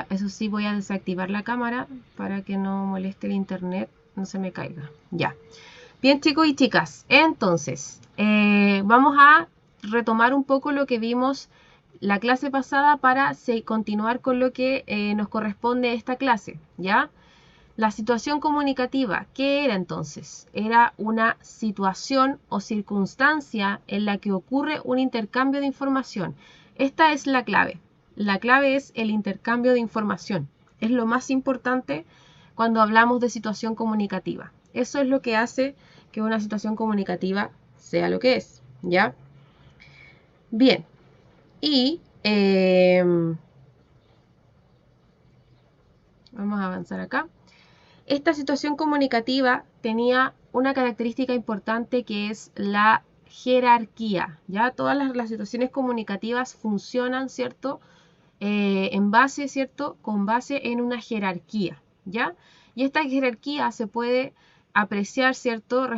Eso sí, voy a desactivar la cámara para que no moleste el internet, no se me caiga. Ya. Bien, chicos y chicas, entonces vamos a retomar un poco lo que vimos la clase pasada para continuar con lo que nos corresponde a esta clase, ¿ya? La situación comunicativa, ¿qué era entonces? Era una situación o circunstancia en la que ocurre un intercambio de información. Esta es la clave. La clave es el intercambio de información. Es lo más importante cuando hablamos de situación comunicativa. Eso es lo que hace que una situación comunicativa sea lo que es, ¿ya? Bien. Y vamos a avanzar acá. Esta situación comunicativa tenía una característica importante que es la jerarquía, ¿ya? Todas las situaciones comunicativas funcionan, ¿cierto? En base, ¿cierto? Con base en una jerarquía, ¿ya? Y esta jerarquía se puede apreciar, ¿cierto?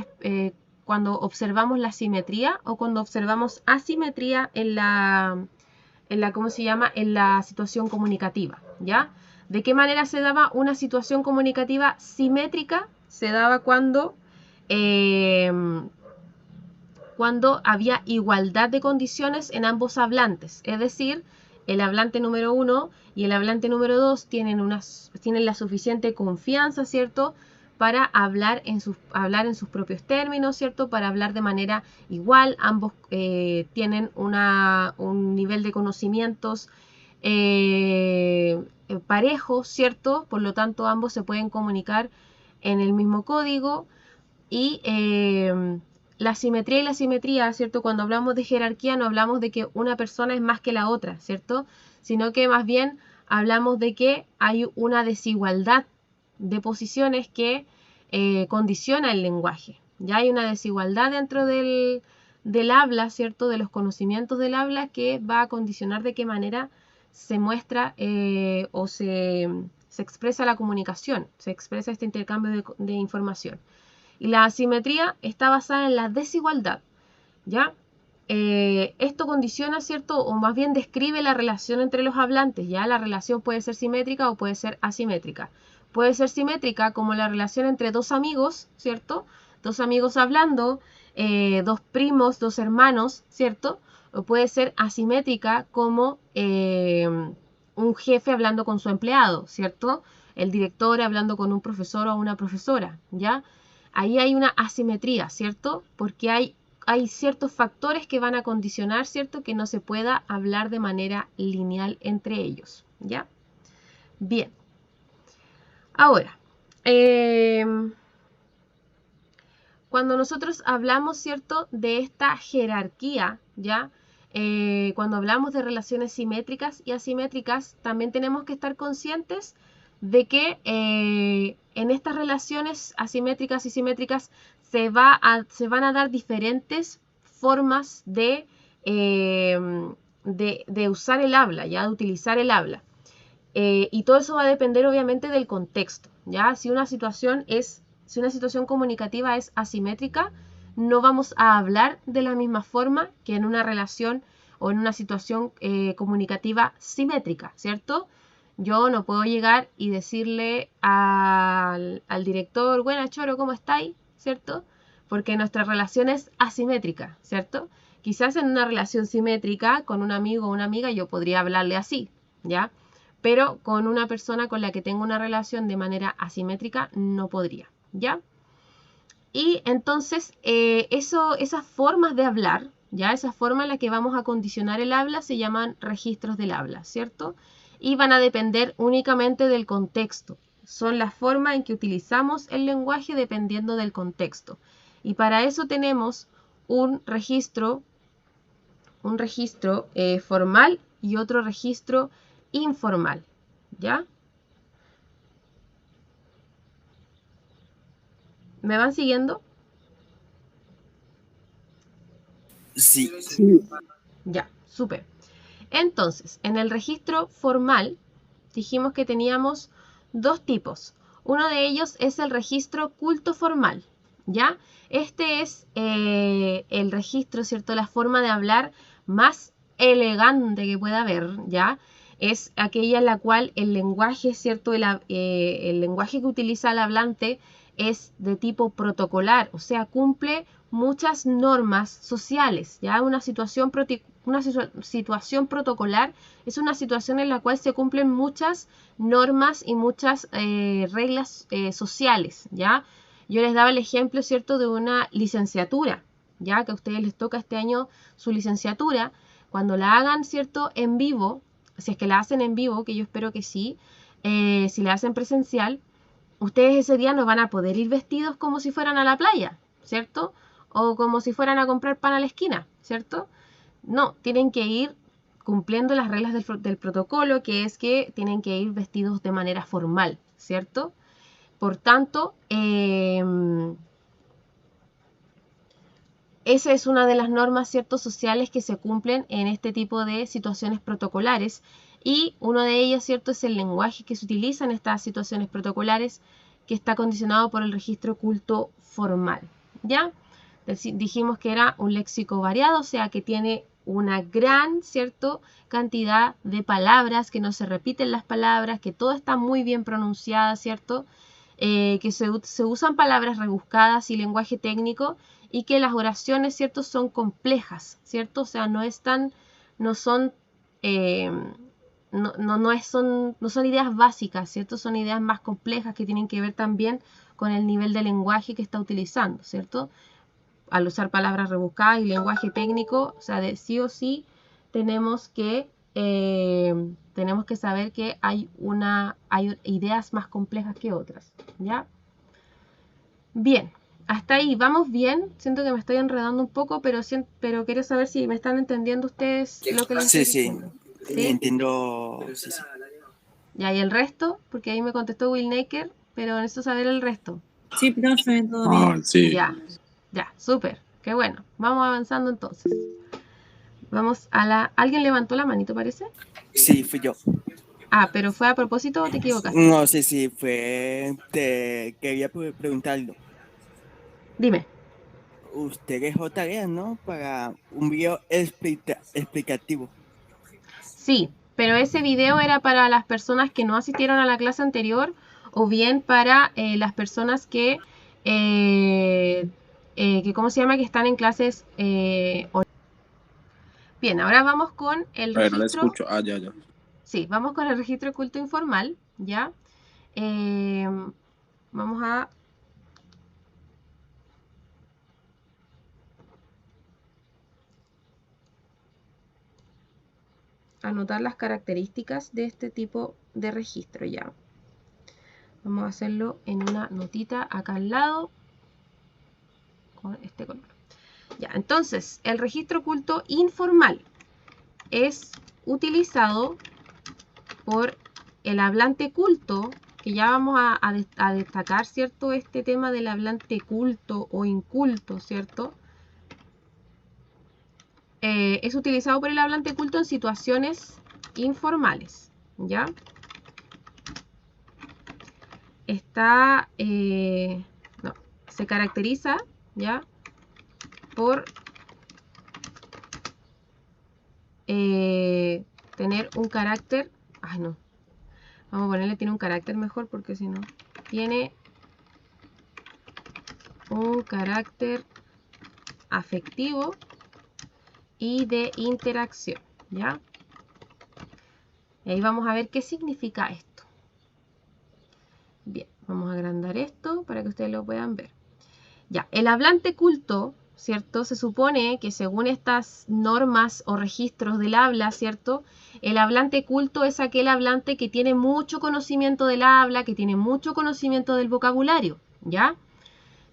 Cuando observamos la simetría o cuando observamos asimetría en la ¿cómo se llama? En la situación comunicativa, ¿ya? ¿De qué manera se daba una situación comunicativa simétrica? Se daba cuando había igualdad de condiciones en ambos hablantes, es decir, el hablante número 1 y el hablante número 2 tienen la suficiente confianza, ¿cierto?, para hablar en sus propios términos, ¿cierto?, para hablar de manera igual. Ambos tienen un nivel de conocimientos parejos, ¿cierto?, por lo tanto ambos se pueden comunicar en el mismo código. Y la simetría y la simetría, ¿cierto? Cuando hablamos de jerarquía no hablamos de que una persona es más que la otra, ¿cierto? Sino que más bien hablamos de que hay una desigualdad de posiciones que condiciona el lenguaje. Ya hay una desigualdad dentro del habla, ¿cierto? De los conocimientos del habla que va a condicionar de qué manera se muestra o se expresa la comunicación, se expresa este intercambio de información. Y la asimetría está basada en la desigualdad, ¿ya? Esto condiciona, ¿cierto? O más bien describe la relación entre los hablantes, ¿ya? La relación puede ser simétrica o puede ser asimétrica. Puede ser simétrica como la relación entre dos amigos, ¿cierto? Dos amigos hablando, dos primos, dos hermanos, ¿cierto? O puede ser asimétrica como un jefe hablando con su empleado, ¿cierto? El director hablando con un profesor o una profesora, ¿ya? Ahí hay una asimetría, ¿cierto? Porque hay ciertos factores que van a condicionar, ¿cierto?, que no se pueda hablar de manera lineal entre ellos, ¿ya? Bien. Ahora, cuando nosotros hablamos, ¿cierto?, de esta jerarquía, ¿ya? Cuando hablamos de relaciones simétricas y asimétricas, también tenemos que estar conscientes de que en estas relaciones asimétricas y simétricas se van a dar diferentes formas de usar el habla, ¿ya? De utilizar el habla. Y todo eso va a depender obviamente del contexto, ¿ya? Si una situación comunicativa es asimétrica, no vamos a hablar de la misma forma que en una relación o en una situación comunicativa simétrica, ¿cierto? Yo no puedo llegar y decirle al director, buena Choro, ¿cómo estáis? ¿Cierto? Porque nuestra relación es asimétrica, ¿cierto? Quizás en una relación simétrica con un amigo o una amiga yo podría hablarle así, ¿ya? Pero con una persona con la que tengo una relación de manera asimétrica no podría, ¿ya? Y entonces esas formas de hablar, ¿ya? Esa forma en la que vamos a condicionar el habla se llaman registros del habla, ¿cierto? Y van a depender únicamente del contexto. Son la forma en que utilizamos el lenguaje dependiendo del contexto. Y para eso tenemos un registro formal y otro registro informal, ¿ya? ¿Me van siguiendo? Sí. Ya, súper. Entonces, en el registro formal dijimos que teníamos dos tipos. Uno de ellos es el registro culto formal, ¿ya? Este es el registro, ¿cierto? La forma de hablar más elegante que pueda haber, ¿ya? es aquella en la cual el lenguaje, ¿cierto? El lenguaje que utiliza el hablante es de tipo protocolar, o sea, cumple muchas normas sociales, ¿ya? Una situación protocolar es una situación en la cual se cumplen muchas normas y muchas reglas sociales, ¿ya? Yo les daba el ejemplo, ¿cierto?, de una licenciatura, ya que a ustedes les toca este año su licenciatura. Cuando la hagan, ¿cierto?, en vivo, si es que la hacen en vivo, que yo espero que sí, si la hacen presencial, ustedes ese día no van a poder ir vestidos como si fueran a la playa, ¿cierto? O como si fueran a comprar pan a la esquina, ¿cierto? No, tienen que ir cumpliendo las reglas del protocolo, que es que tienen que ir vestidos de manera formal, ¿cierto? Por tanto, esa es una de las normas, ¿cierto?, sociales que se cumplen en este tipo de situaciones protocolares, y uno de ellas, ¿cierto?, es el lenguaje que se utiliza en estas situaciones protocolares, que está condicionado por el registro culto formal, ¿ya? Dijimos que era un léxico variado, o sea, que tiene una gran, ¿cierto?, cantidad de palabras, que no se repiten las palabras, que todo está muy bien pronunciada, ¿cierto?, que se usan palabras rebuscadas y lenguaje técnico, y que las oraciones, ¿cierto?, son complejas, ¿cierto? O sea, no son ideas básicas, ¿cierto? Son ideas más complejas que tienen que ver también con el nivel de lenguaje que está utilizando, ¿cierto? Al usar palabras rebuscadas y lenguaje técnico, o sea, sí o sí tenemos que saber que hay ideas más complejas que otras, ¿ya? Bien, hasta ahí vamos bien. Siento que me estoy enredando un poco, pero quiero saber si me están entendiendo ustedes lo que les estoy diciendo. Sí, entiendo. Sí. Ya, ¿y el resto? Porque ahí me contestó Will Naker, pero necesito saber el resto. Sí, profe, todo bien. Sí. Ya, súper. Qué bueno. Vamos avanzando entonces. Vamos a ¿Alguien levantó la manito, parece? Sí, fui yo. Ah, ¿pero fue a propósito o te equivocaste? No, sí, quería preguntarlo. Dime. Usted dejó tarea, ¿no?, para un video explicativo. Sí, pero ese video era para las personas que no asistieron a la clase anterior, o bien para las personas que ¿cómo se llama?, que están en clases Bien, ahora vamos con el registro. No le escucho. Ya. Sí, vamos con el registro culto informal, ¿ya? Vamos a anotar las características de este tipo de registro, ya. Vamos a hacerlo en una notita acá al lado con este color. Ya, entonces, el registro culto informal es utilizado por el hablante culto, que ya vamos a destacar, ¿cierto?, este tema del hablante culto o inculto, ¿cierto? Es utilizado por el hablante culto en situaciones informales, ¿ya? Se caracteriza, ¿ya?, por tener un carácter, vamos a ponerle tiene un carácter mejor, porque si no, tiene un carácter afectivo y de interacción, ¿ya? Y ahí vamos a ver qué significa esto. Bien, vamos a agrandar esto para que ustedes lo puedan ver. Ya, el hablante culto, ¿cierto? Se supone que según estas normas o registros del habla, ¿cierto?, el hablante culto es aquel hablante que tiene mucho conocimiento del habla, que tiene mucho conocimiento del vocabulario, ¿ya?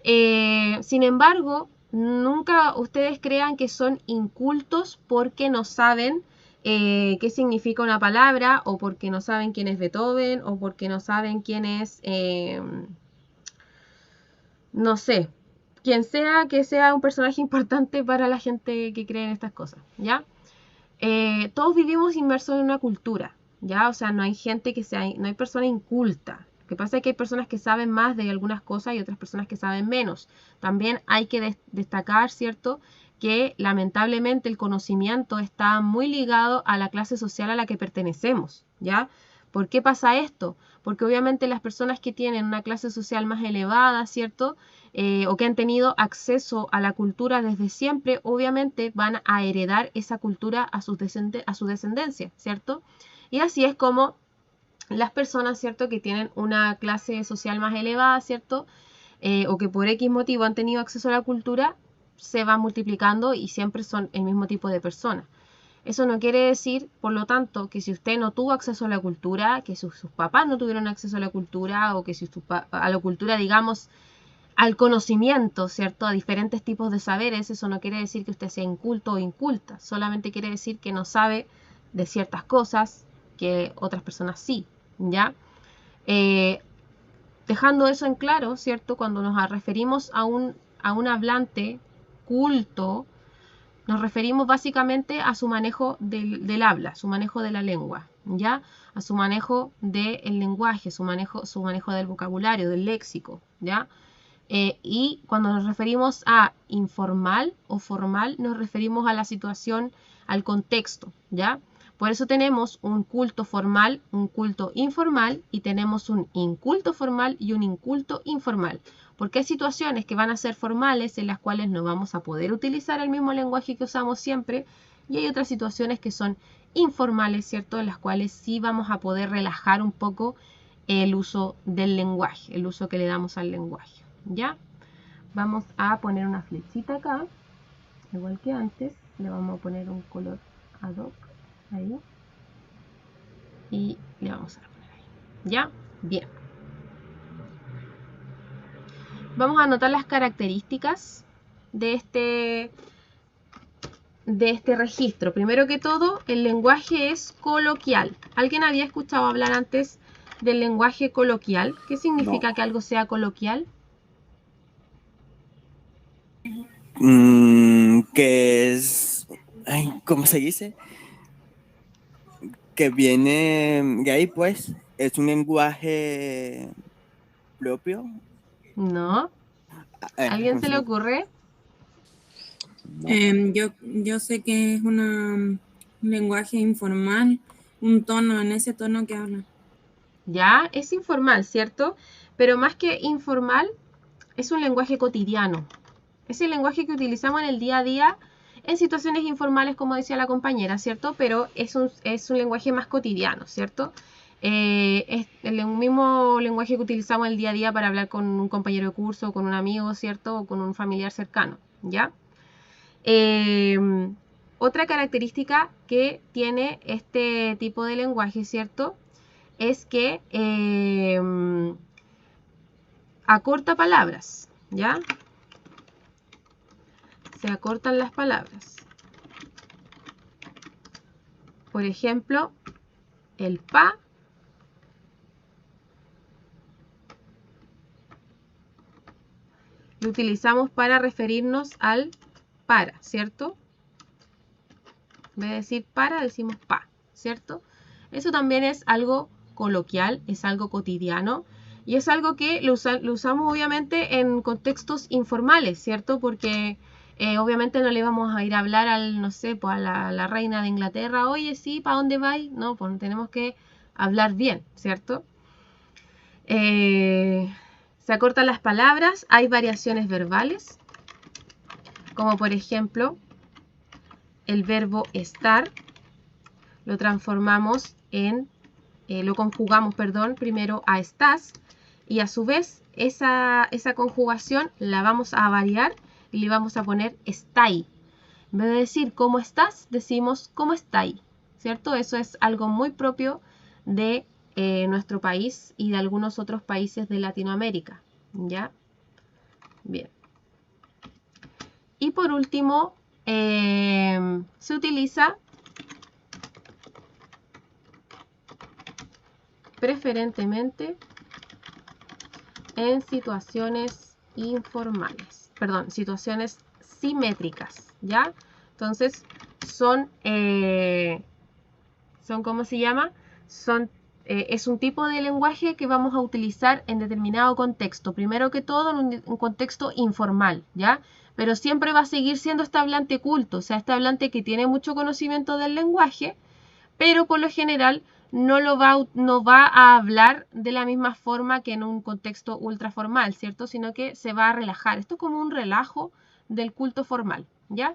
Sin embargo, nunca ustedes crean que son incultos porque no saben qué significa una palabra, o porque no saben quién es Beethoven, o porque no saben quién es, no sé, quien sea que sea un personaje importante para la gente que cree en estas cosas, ¿ya? Todos vivimos inmersos en una cultura, ¿ya? O sea, no hay gente no hay persona inculta, Lo que pasa es que hay personas que saben más de algunas cosas y otras personas que saben menos. También hay que destacar, ¿cierto?, que lamentablemente el conocimiento está muy ligado a la clase social a la que pertenecemos, ¿ya? ¿Por qué pasa esto? Porque obviamente las personas que tienen una clase social más elevada, ¿cierto?, o que han tenido acceso a la cultura desde siempre, obviamente van a heredar esa cultura a su descendencia, ¿cierto? Y así es como las personas, ¿cierto?, que tienen una clase social más elevada, ¿cierto?, o que por X motivo han tenido acceso a la cultura, se van multiplicando y siempre son el mismo tipo de personas. Eso no quiere decir, por lo tanto, que si usted no tuvo acceso a la cultura, que sus papás no tuvieron acceso a la cultura, o que si a la cultura, digamos, al conocimiento, ¿cierto?, a diferentes tipos de saberes, eso no quiere decir que usted sea inculto o inculta, solamente quiere decir que no sabe de ciertas cosas que otras personas sí, ¿ya? Dejando eso en claro, ¿cierto?, cuando nos referimos a un hablante culto, nos referimos básicamente a su manejo del habla, su manejo de la lengua, ¿ya? A su manejo del lenguaje, su manejo del vocabulario, del léxico, ¿ya? Y cuando nos referimos a informal o formal, nos referimos a la situación, al contexto, ¿ya? Por eso tenemos un culto formal, un culto informal, y tenemos un inculto formal y un inculto informal. Porque hay situaciones que van a ser formales en las cuales no vamos a poder utilizar el mismo lenguaje que usamos siempre, y hay otras situaciones que son informales, ¿cierto?, en las cuales sí vamos a poder relajar un poco el uso del lenguaje, el uso que le damos al lenguaje, ¿ya? Vamos a poner una flechita acá, igual que antes, le vamos a poner un color ad hoc, ahí, y le vamos a poner ahí, ¿ya? Bien. Vamos a anotar las características de este registro. Primero que todo, el lenguaje es coloquial. ¿Alguien había escuchado hablar antes del lenguaje coloquial? ¿Qué significa que algo sea coloquial? Que es, ay, ¿cómo se dice? Que viene de ahí, pues, es un lenguaje propio. No. ¿Alguien se le ocurre? Yo sé que es un lenguaje informal, un tono, en ese tono que habla. Ya, es informal, ¿cierto? Pero más que informal, es un lenguaje cotidiano. Es el lenguaje que utilizamos en el día a día en situaciones informales, como decía la compañera, ¿cierto? Pero es un lenguaje más cotidiano, ¿cierto? Es el mismo lenguaje que utilizamos en el día a día para hablar con un compañero de curso, con un amigo, ¿cierto? O con un familiar cercano, ¿ya? Otra característica que tiene este tipo de lenguaje, ¿cierto?, es que acorta palabras, ¿ya? Se acortan las palabras. Por ejemplo, el pa lo utilizamos para referirnos al para, ¿cierto? En vez de decir para, decimos pa, ¿cierto? Eso también es algo coloquial, es algo cotidiano y es algo que lo usamos obviamente en contextos informales, ¿cierto? Porque obviamente no le vamos a ir a hablar al, no sé, pues a la reina de Inglaterra, oye, sí, ¿para dónde vais? No, pues tenemos que hablar bien, ¿cierto? Se acortan las palabras, hay variaciones verbales, como por ejemplo el verbo estar, lo transformamos en, lo conjugamos, perdón, primero a estás, y a su vez esa conjugación la vamos a variar y le vamos a poner estai. En vez de decir cómo estás, decimos cómo estáis, ¿cierto? Eso es algo muy propio de nuestro país y de algunos otros países de Latinoamérica, ¿ya? Bien. Y por último, se utiliza preferentemente en situaciones informales, perdón, situaciones simétricas, ¿ya? Entonces, ¿cómo se llama? Son es un tipo de lenguaje que vamos a utilizar en determinado contexto. Primero que todo, en un contexto informal, ¿ya? Pero siempre va a seguir siendo este hablante culto, o sea, este hablante que tiene mucho conocimiento del lenguaje, pero por lo general no va a hablar de la misma forma que en un contexto ultra formal, ¿cierto? Sino que se va a relajar. Esto es como un relajo del culto formal, ¿ya?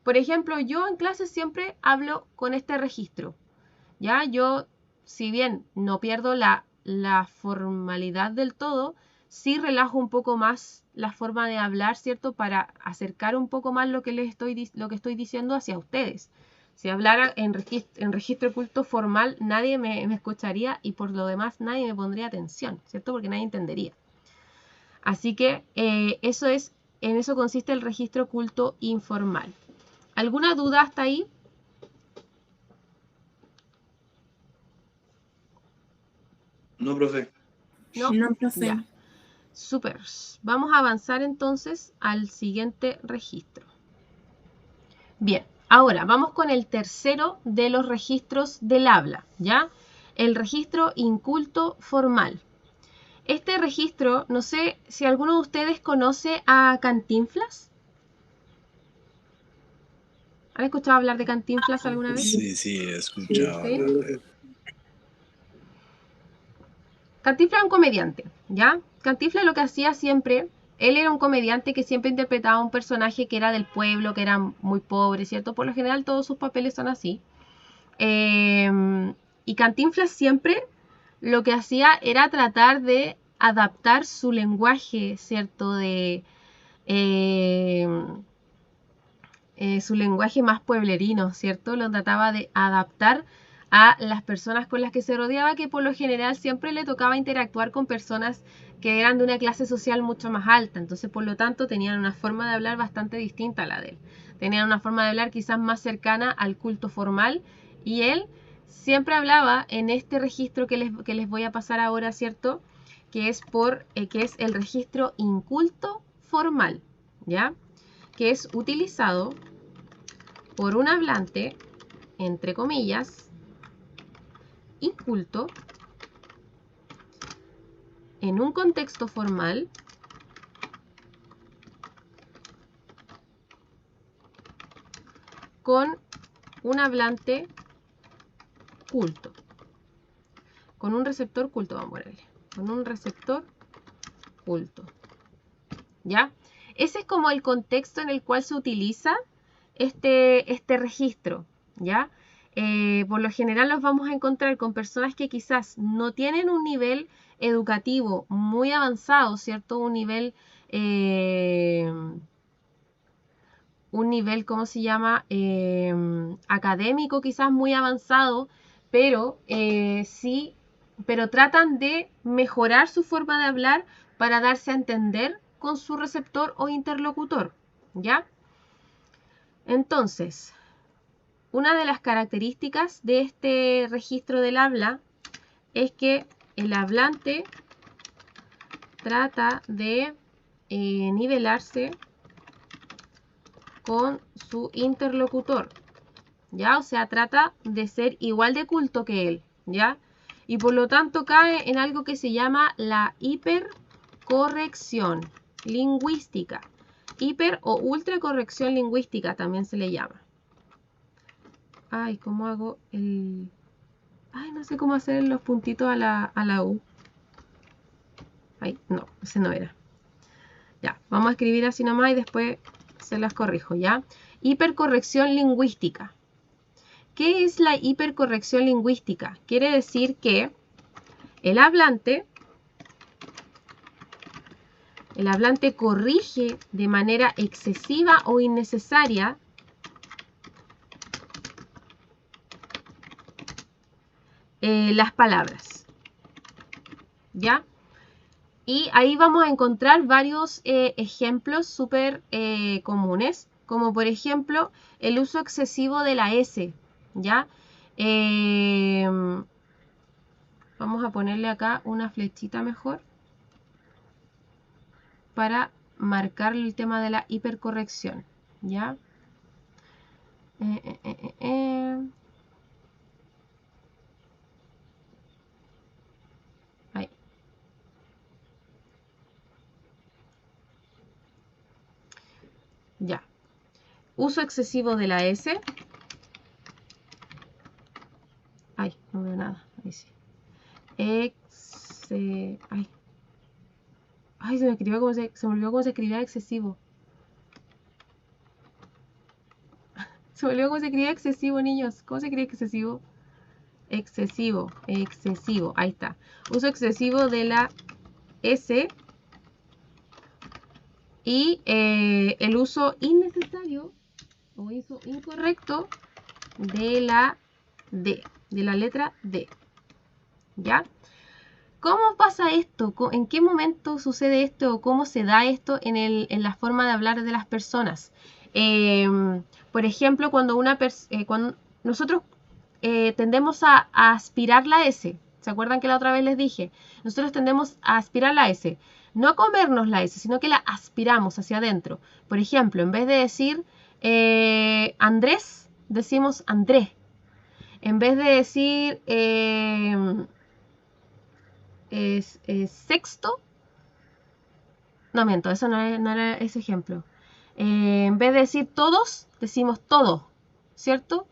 Por ejemplo, yo en clase siempre hablo con este registro, ¿ya? Yo, si bien no pierdo la formalidad del todo, sí relajo un poco más la forma de hablar, ¿cierto? Para acercar un poco más lo que estoy diciendo hacia ustedes. Si hablara en registro culto formal, nadie me escucharía y por lo demás nadie me pondría atención, ¿cierto? Porque nadie entendería. Así que en eso consiste el registro culto informal. ¿Alguna duda hasta ahí? No, profe. No, No, profe. ya. Super. Vamos a avanzar entonces al siguiente registro. Bien, ahora vamos con el tercero de los registros del habla, ¿ya? El registro inculto formal. Este registro, no sé si alguno de ustedes conoce a Cantinflas. ¿Han escuchado hablar de Cantinflas alguna vez? Sí, he escuchado ¿Sí? hablar de él. Cantinflas es un comediante, ¿ya? Cantinflas lo que hacía siempre, él era un comediante que siempre interpretaba a un personaje que era del pueblo, que era muy pobre, ¿cierto? Por lo general todos sus papeles son así. Y Cantinflas siempre lo que hacía era tratar de adaptar su lenguaje, ¿cierto? Su lenguaje más pueblerino, ¿cierto? Lo trataba de adaptar a las personas con las que se rodeaba, que por lo general siempre le tocaba interactuar con personas que eran de una clase social mucho más alta. Entonces, por lo tanto, tenían una forma de hablar bastante distinta a la de él. Tenían una forma de hablar quizás más cercana al culto formal y él siempre hablaba en este registro que les voy a pasar ahora, ¿cierto? Que es el registro inculto formal, ¿ya? Que es utilizado por un hablante, entre comillas, inculto, en un contexto formal, con un hablante culto, con un receptor culto, vamos a ponerle, con un receptor culto, ¿ya? Ese es como el contexto en el cual se utiliza este registro, ¿ya? Por lo general los vamos a encontrar con personas que quizás no tienen un nivel educativo muy avanzado, ¿cierto? Un nivel, ¿cómo se llama? Académico quizás muy avanzado, pero sí, pero tratan de mejorar su forma de hablar para darse a entender con su receptor o interlocutor, ¿ya? Entonces, una de las características de este registro del habla es que el hablante trata de nivelarse con su interlocutor, ¿ya? O sea, trata de ser igual de culto que él, ¿ya? Y por lo tanto cae en algo que se llama la hipercorrección lingüística. Hiper o ultracorrección lingüística también se le llama. Ay, ¿cómo hago el...? Ay, no sé cómo hacer los puntitos a la U. Ay, no, ese no era. Ya, vamos a escribir así nomás y después se las corrijo, ¿ya? Hipercorrección lingüística. ¿Qué es la hipercorrección lingüística? Quiere decir que el hablante corrige de manera excesiva o innecesaria las palabras, ¿ya? Y ahí vamos a encontrar varios ejemplos súper comunes, como por ejemplo el uso excesivo de la S, ¿ya? Vamos a ponerle acá una flechita mejor para marcar el tema de la hipercorrección, ¿ya? Uso excesivo de la S. Ay, no veo nada. Ahí sí. Ay, se me olvidó cómo se escribía excesivo. Se me olvidó cómo se escribía excesivo, niños. ¿Cómo se escribe excesivo? Excesivo. Ahí está. Uso excesivo de la S. Y el uso innecesario o uso incorrecto de la D, de la letra D. ¿Ya? ¿Cómo pasa esto? ¿En qué momento sucede esto o cómo se da esto en la forma de hablar de las personas? Por ejemplo, cuando nosotros tendemos a aspirar la S. ¿Se acuerdan que la otra vez les dije? Nosotros tendemos a aspirar la S. No a comernos la S, sino que la aspiramos hacia adentro. Por ejemplo, en vez de decir Andrés, decimos André. En vez de decir sexto, no miento, eso no era ese ejemplo. En vez de decir todos, decimos todo, ¿cierto?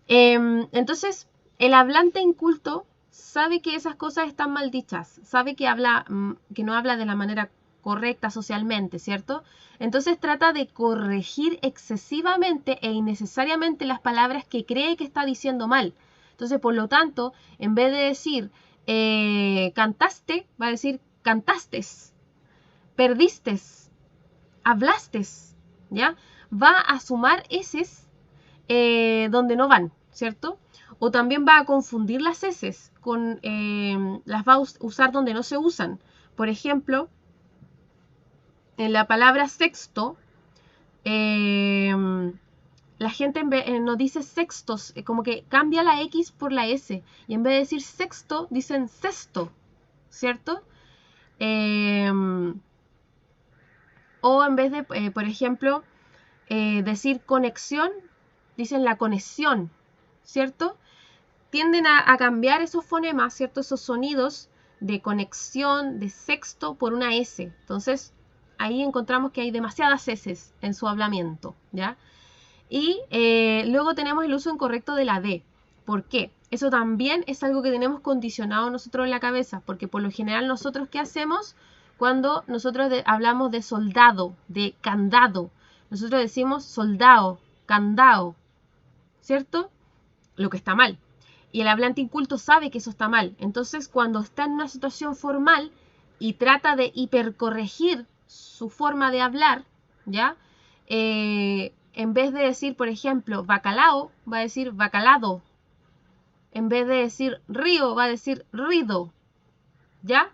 Entonces, el hablante inculto sabe que esas cosas están mal dichas, sabe que no habla de la manera correcta socialmente, ¿cierto? Entonces trata de corregir excesivamente e innecesariamente las palabras que cree que está diciendo mal. Entonces, por lo tanto, en vez de decir cantaste, va a decir cantastes, perdistes, hablastes, ¿ya? Va a sumar eses donde no van, ¿cierto? O también va a confundir las eses, las va a usar donde no se usan. Por ejemplo, en la palabra sexto, la gente no dice sextos, como que cambia la X por la S. Y en vez de decir sexto, dicen cesto, ¿cierto? O en vez de, por ejemplo, decir conexión, dicen la conexión, ¿cierto? Tienden a cambiar esos fonemas, ¿cierto? Esos sonidos de conexión, de sexto por una S. Entonces, ahí encontramos que hay demasiadas S en su hablamiento, ¿ya? Y luego tenemos el uso incorrecto de la D. ¿Por qué? Eso también es algo que tenemos condicionado nosotros en la cabeza, porque por lo general nosotros, ¿qué hacemos? Cuando nosotros hablamos de soldado, de candado, nosotros decimos soldado, candado, ¿cierto? Lo que está mal. Y el hablante inculto sabe que eso está mal. Entonces, cuando está en una situación formal y trata de hipercorregir su forma de hablar, ¿ya? En vez de decir, por ejemplo, bacalao, va a decir bacalado. En vez de decir río, va a decir rido, ¿ya?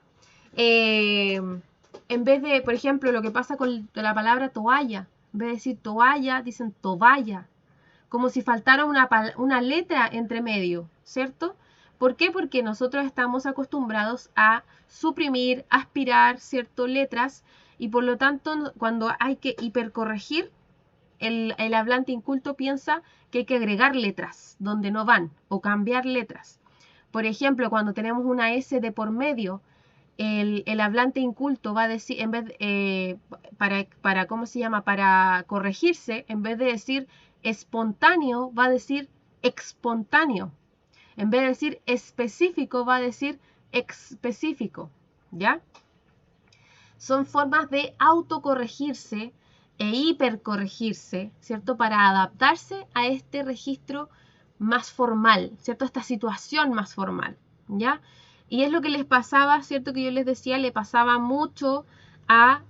En vez de, por ejemplo, lo que pasa con la palabra toalla, en vez de decir toalla, dicen toballa. Como si faltara una letra entre medio, ¿cierto? ¿Por qué? Porque nosotros estamos acostumbrados a suprimir, aspirar, ¿cierto? Letras, y por lo tanto, cuando hay que hipercorregir, el hablante inculto piensa que hay que agregar letras donde no van, o cambiar letras. Por ejemplo, cuando tenemos una S de por medio, el hablante inculto va a decir, en vez ¿cómo se llama? Para corregirse, en vez de decir espontáneo, va a decir expontáneo. En vez de decir específico, va a decir específico, ¿ya? Son formas de autocorregirse e hipercorregirse, ¿cierto? Para adaptarse a este registro más formal, ¿cierto? Esta situación más formal, ¿ya? Y es lo que les pasaba, ¿cierto? Que yo les decía, le pasaba mucho a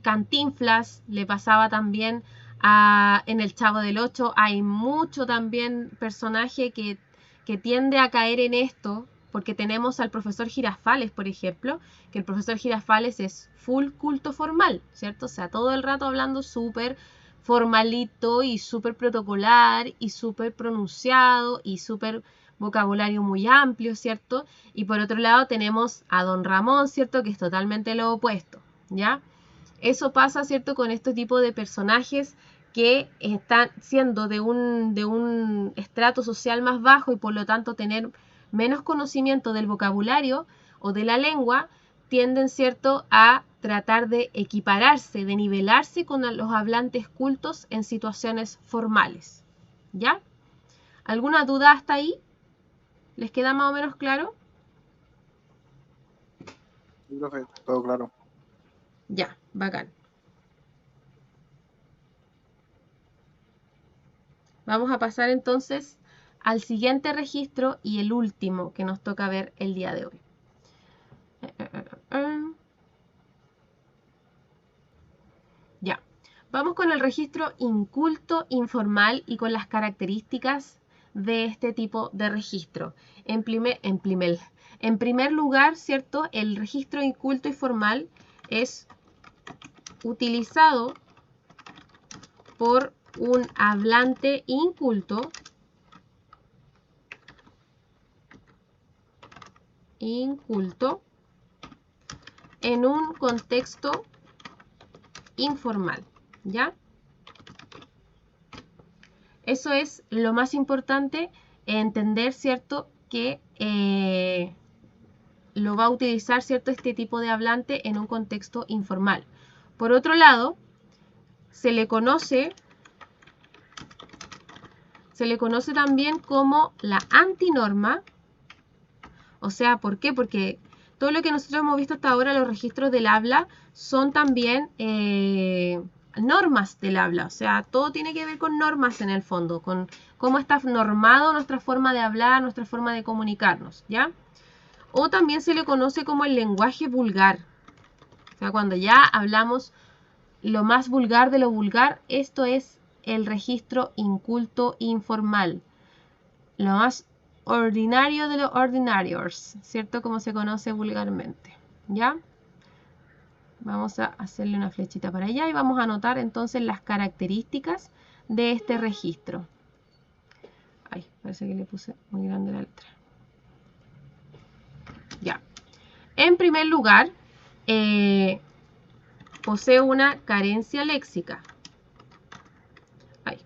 Cantinflas, le pasaba también en El Chavo del Ocho. Hay mucho también personaje que tiende a caer en esto, porque tenemos al profesor Girafales, por ejemplo, que el profesor Girafales es full culto formal, ¿cierto? O sea, todo el rato hablando súper formalito y súper protocolar y súper pronunciado y súper vocabulario muy amplio, ¿cierto? Y por otro lado tenemos a Don Ramón, ¿cierto? Que es totalmente lo opuesto, ¿ya? Eso pasa, ¿cierto? Con este tipo de personajes que están siendo de un estrato social más bajo y por lo tanto tener menos conocimiento del vocabulario o de la lengua, tienden, ¿cierto?, a tratar de equipararse, de nivelarse con los hablantes cultos en situaciones formales. ¿Ya? ¿Alguna duda hasta ahí? ¿Les queda más o menos claro? Sí, profe, todo claro. Ya, bacán. Vamos a pasar entonces al siguiente registro y el último que nos toca ver el día de hoy. Ya, vamos con el registro inculto informal y con las características de este tipo de registro. En primer lugar, ¿cierto? El registro inculto y formal es utilizado por un hablante inculto en un contexto informal, ¿ya? Eso es lo más importante, entender, ¿cierto? Que lo va a utilizar, ¿cierto? Este tipo de hablante en un contexto informal. Por otro lado, se le conoce también como la antinorma. O sea, ¿por qué? Porque todo lo que nosotros hemos visto hasta ahora, los registros del habla, son también normas del habla. O sea, todo tiene que ver con normas en el fondo, con cómo está normado nuestra forma de hablar, nuestra forma de comunicarnos, ¿ya? O también se le conoce como el lenguaje vulgar. O sea, cuando ya hablamos lo más vulgar de lo vulgar, esto es el registro inculto informal. Lo más ordinario de los ordinarios, ¿cierto? Como se conoce vulgarmente, ¿ya? Vamos a hacerle una flechita para allá y vamos a anotar entonces las características de este registro. Ay, parece que le puse muy grande la letra. Ya. En primer lugar, posee una carencia léxica. Ay.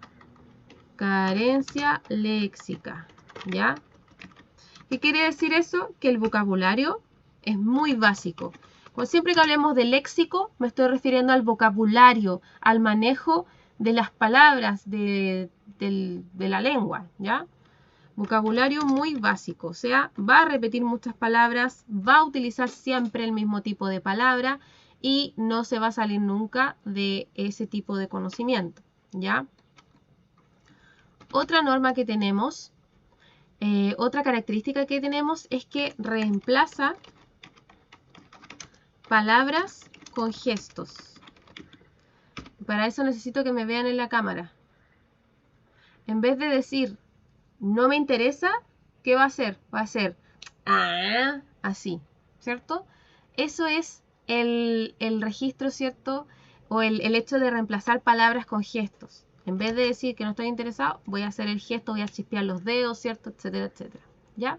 Carencia léxica, ¿ya? ¿Qué quiere decir eso? Que el vocabulario es muy básico. Pues siempre que hablemos de léxico, me estoy refiriendo al vocabulario, al manejo de las palabras de la lengua, ¿ya? Vocabulario muy básico, o sea, va a repetir muchas palabras, va a utilizar siempre el mismo tipo de palabra y no se va a salir nunca de ese tipo de conocimiento, ¿ya? Otra norma que tenemos, otra característica que tenemos es que reemplaza palabras con gestos. Para eso necesito que me vean en la cámara. En vez de decir no me interesa, ¿qué va a hacer? Va a ser así, ¿cierto? Eso es el registro, ¿cierto? O el hecho de reemplazar palabras con gestos. En vez de decir que no estoy interesado, voy a hacer el gesto, voy a chispear los dedos, ¿cierto? Etcétera, etcétera. ¿Ya?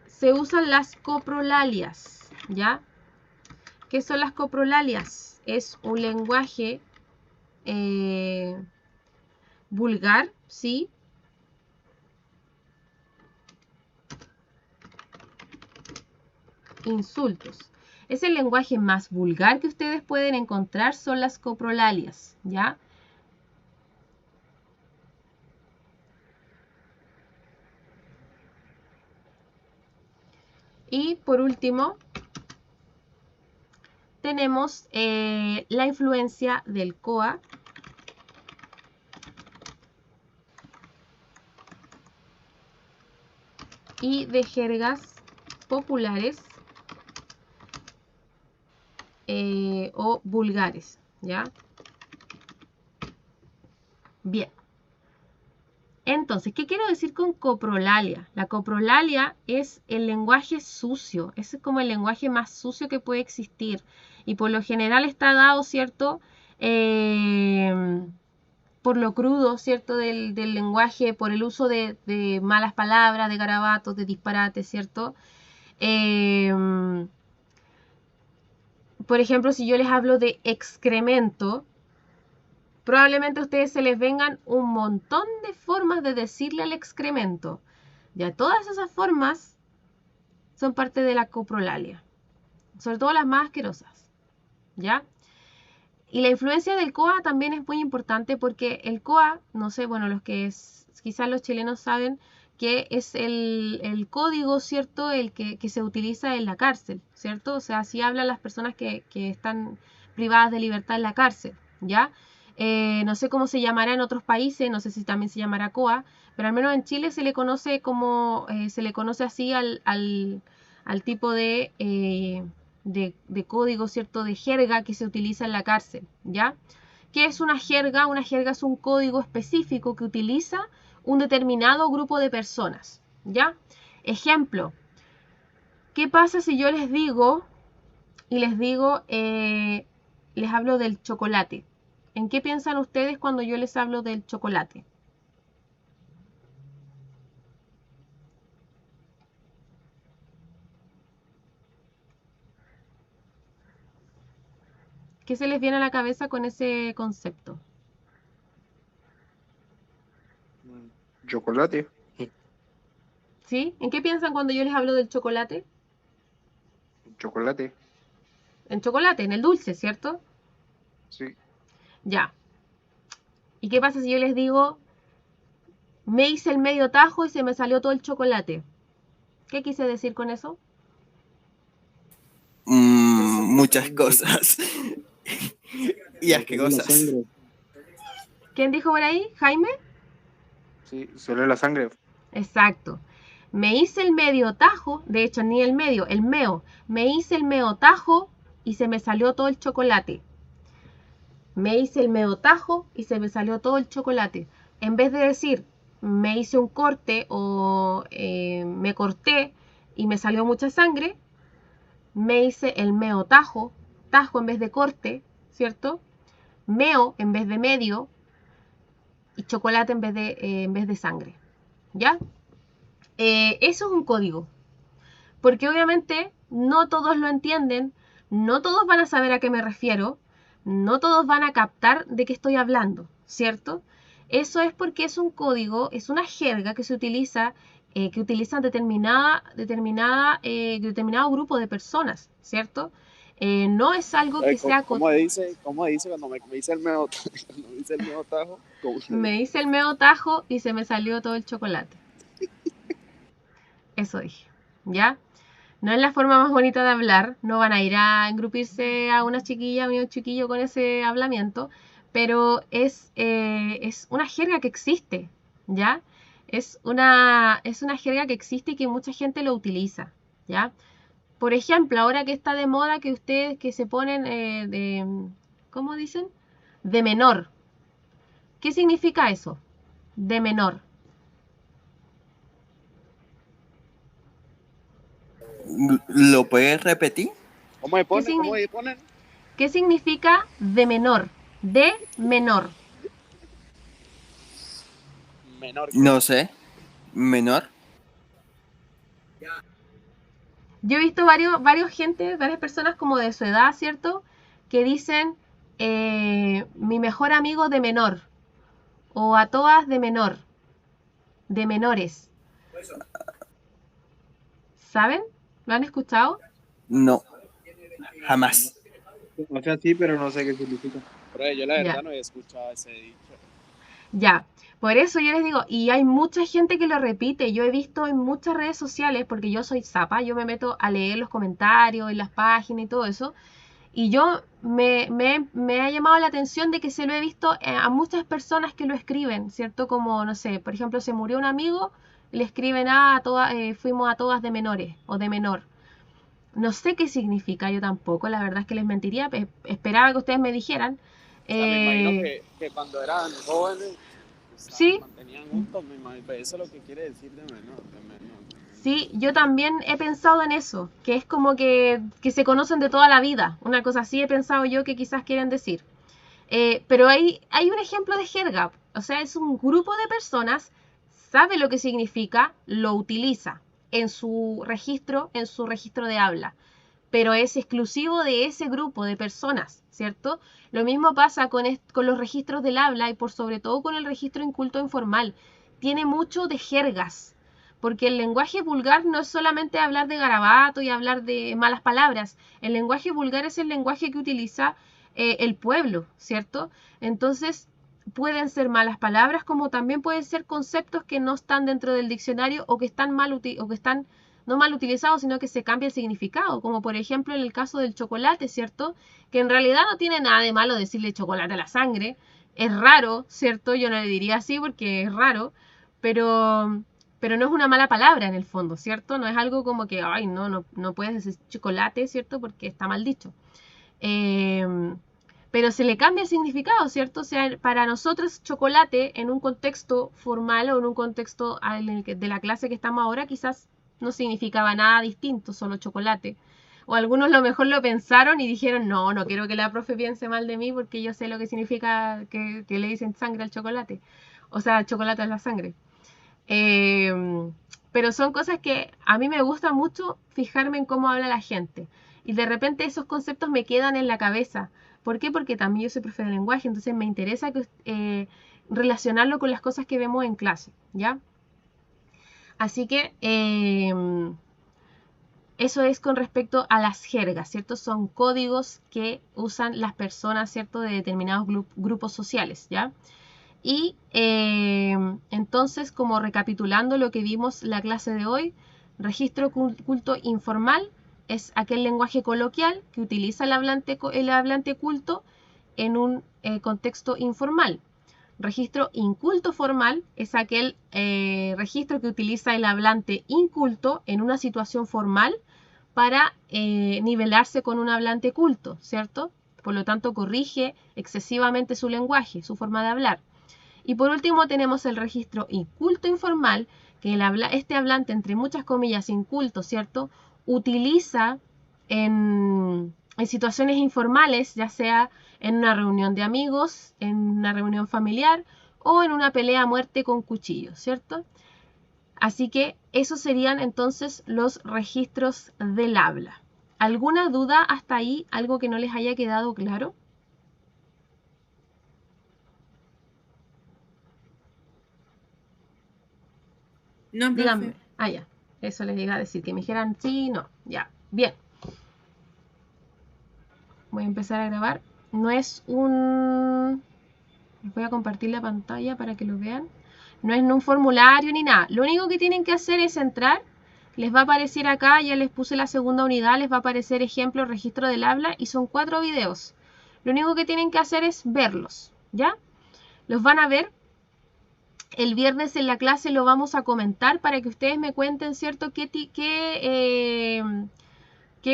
Se usan las coprolalias, ¿ya? ¿Qué son las coprolalias? Es un lenguaje vulgar, ¿sí? Insultos. Es el lenguaje más vulgar que ustedes pueden encontrar, son las coprolalias, ¿ya? Y por último, tenemos la influencia del COA y de jergas populares o vulgares, ¿ya? Bien. Entonces, ¿qué quiero decir con coprolalia? La coprolalia es el lenguaje sucio, es como el lenguaje más sucio que puede existir y por lo general está dado, ¿cierto? Por lo crudo, ¿cierto? Del lenguaje, por el uso de malas palabras, de garabatos, de disparates, ¿cierto? Por ejemplo, si yo les hablo de excremento, probablemente a ustedes se les vengan un montón de formas de decirle al excremento. Ya todas esas formas son parte de la coprolalia, sobre todo las más asquerosas, ¿ya? Y la influencia del COA también es muy importante porque el COA, no sé, bueno, quizás los chilenos saben que es el código, ¿cierto?, el que se utiliza en la cárcel, ¿cierto? O sea, así hablan las personas que están privadas de libertad en la cárcel, ¿ya? No sé cómo se llamará en otros países, no sé si también se llamará COA, pero al menos en Chile se le conoce así al tipo de código, ¿cierto?, de jerga que se utiliza en la cárcel, ¿ya? ¿Qué es una jerga? Una jerga es un código específico que utiliza un determinado grupo de personas, ¿ya? Ejemplo, ¿qué pasa si yo les digo, les hablo del chocolate? ¿En qué piensan ustedes cuando yo les hablo del chocolate? ¿Qué se les viene a la cabeza con ese concepto? Chocolate. ¿Sí? ¿En qué piensan cuando yo les hablo del chocolate? Chocolate. En chocolate, en el dulce, ¿cierto? Sí. Ya. ¿Y qué pasa si yo les digo, me hice el medio tajo y se me salió todo el chocolate? ¿Qué quise decir con eso? Muchas cosas. Y asquerosas. ¿Quién dijo por ahí? ¿Jaime? Sí, sale la sangre. Exacto. Me hice el medio tajo, de hecho ni el medio, el meo. Me hice el medio tajo y se me salió todo el chocolate. Me hice el medio tajo y se me salió todo el chocolate. En vez de decir me hice un corte o me corté y me salió mucha sangre, me hice el meo tajo, tajo en vez de corte, ¿cierto? Meo en vez de medio y chocolate en vez de sangre, ¿ya? Eso es un código, porque obviamente no todos lo entienden, no todos van a saber a qué me refiero, no todos van a captar de qué estoy hablando, ¿cierto? Eso es porque es un código, es una jerga que se utiliza, que utilizan determinado grupo de personas, ¿cierto? No es algo que sea... ¿Cómo dice cuando me hice el medio tajo? Me hice el medio tajo y se me salió todo el chocolate. Eso dije, ¿ya? No es la forma más bonita de hablar, no van a ir a engrupirse a una chiquilla o un chiquillo con ese hablamiento, pero es una jerga que existe, ¿ya? Es una jerga que existe y que mucha gente lo utiliza, ¿ya? Por ejemplo, ahora que está de moda que ustedes que se ponen ¿cómo dicen? De menor. ¿Qué significa eso? De menor. ¿Lo puedes repetir? ¿Cómo me ponen? ¿Qué significa de menor? De menor. Menor. No sé. ¿Menor? Yo he visto varias personas como de su edad, ¿cierto? Que dicen mi mejor amigo de menor. O a todas de menor. De menores. ¿Saben? ¿Lo han escuchado? No. Jamás. O sea, sí, pero no sé qué significa. Pero yo la verdad Ya. no he escuchado ese dicho. Ya, por eso yo les digo, y hay mucha gente que lo repite, yo he visto en muchas redes sociales, porque yo soy zapa, yo me meto a leer los comentarios en las páginas y todo eso, y yo me ha llamado la atención de que se lo he visto a muchas personas que lo escriben, ¿cierto? Como, no sé, por ejemplo, se murió un amigo, le escriben fuimos a todas de menores o de menor. No sé qué significa, yo tampoco, la verdad es que les mentiría, esperaba que ustedes me dijeran. O sea, me imagino que cuando eran jóvenes Sí. mantenían juntos, me imagino, pero eso es lo que quiere decir de menor. Sí, yo también he pensado en eso, que es como que se conocen de toda la vida, una cosa así he pensado yo que quizás quieren decir. Pero hay un ejemplo de jerga, o sea, es un grupo de personas, sabe lo que significa, lo utiliza en su registro de habla, pero es exclusivo de ese grupo de personas, ¿cierto? Lo mismo pasa con los registros del habla y por sobre todo con el registro inculto informal. Tiene mucho de jergas, porque el lenguaje vulgar no es solamente hablar de garabato y hablar de malas palabras. El lenguaje vulgar es el lenguaje que utiliza el pueblo, ¿cierto? Entonces, pueden ser malas palabras como también pueden ser conceptos que no están dentro del diccionario o que están no mal utilizados, sino que se cambia el significado, como por ejemplo en el caso del chocolate, ¿cierto? Que en realidad no tiene nada de malo decirle chocolate a la sangre. Es raro, ¿cierto? Yo no le diría así porque es raro, pero no es una mala palabra en el fondo, ¿cierto? No es algo como que, ay, no puedes decir chocolate, ¿cierto? Porque está mal dicho. Pero se le cambia el significado, ¿cierto? O sea, para nosotros chocolate en un contexto formal o en un contexto de la clase que estamos ahora quizás no significaba nada distinto, solo chocolate. O algunos lo mejor lo pensaron y dijeron, no quiero que la profe piense mal de mí porque yo sé lo que significa que le dicen sangre al chocolate. O sea, chocolate a la sangre. Pero son cosas que a mí me gusta mucho fijarme en cómo habla la gente. Y de repente esos conceptos me quedan en la cabeza. ¿Por qué? Porque también yo soy profe de lenguaje, entonces me interesa relacionarlo con las cosas que vemos en clase, ¿ya? Así que eso es con respecto a las jergas, ¿cierto? Son códigos que usan las personas, ¿cierto? De determinados grupos sociales, ¿ya? Y entonces, como recapitulando lo que vimos la clase de hoy, registro culto informal es aquel lenguaje coloquial que utiliza el hablante culto en un contexto informal. Registro inculto formal es aquel registro que utiliza el hablante inculto en una situación formal para nivelarse con un hablante culto, ¿cierto? Por lo tanto, corrige excesivamente su lenguaje, su forma de hablar. Y por último tenemos el registro inculto informal, que este hablante, entre muchas comillas, inculto, ¿cierto? Utiliza en situaciones informales, ya sea en una reunión de amigos, en una reunión familiar o en una pelea a muerte con cuchillos, ¿cierto? Así que esos serían entonces los registros del habla. ¿Alguna duda hasta ahí? ¿Algo que no les haya quedado claro? No, profe. Díganme. Ah, ya. Eso les iba a decir. Que me dijeran sí, no. Ya. Bien. Voy a empezar a grabar. No es un... Les voy a compartir la pantalla para que lo vean. No es un formulario ni nada. Lo único que tienen que hacer es entrar. Les va a aparecer acá, ya les puse la segunda unidad, les va a aparecer ejemplo, registro del habla y son 4 videos. Lo único que tienen que hacer es verlos, ¿ya? Los van a ver. El viernes en la clase lo vamos a comentar para que ustedes me cuenten, ¿cierto?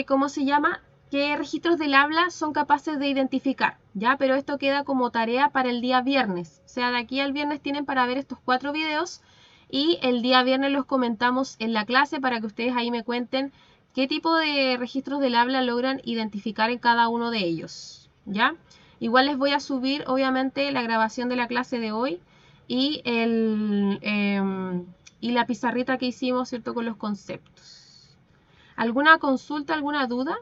¿Cómo se llama? ¿Qué registros del habla son capaces de identificar? ¿Ya? Pero esto queda como tarea para el día viernes. O sea, de aquí al viernes tienen para ver estos 4 videos y el día viernes los comentamos en la clase para que ustedes ahí me cuenten qué tipo de registros del habla logran identificar en cada uno de ellos. ¿Ya? Igual les voy a subir, obviamente, la grabación de la clase de hoy y la pizarrita que hicimos, ¿cierto? Con los conceptos. ¿Alguna consulta, alguna duda?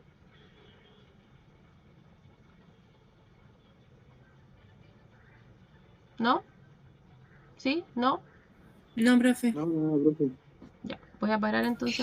¿No? ¿Sí? ¿No? No, profe. No, profe. Ya, voy a parar entonces.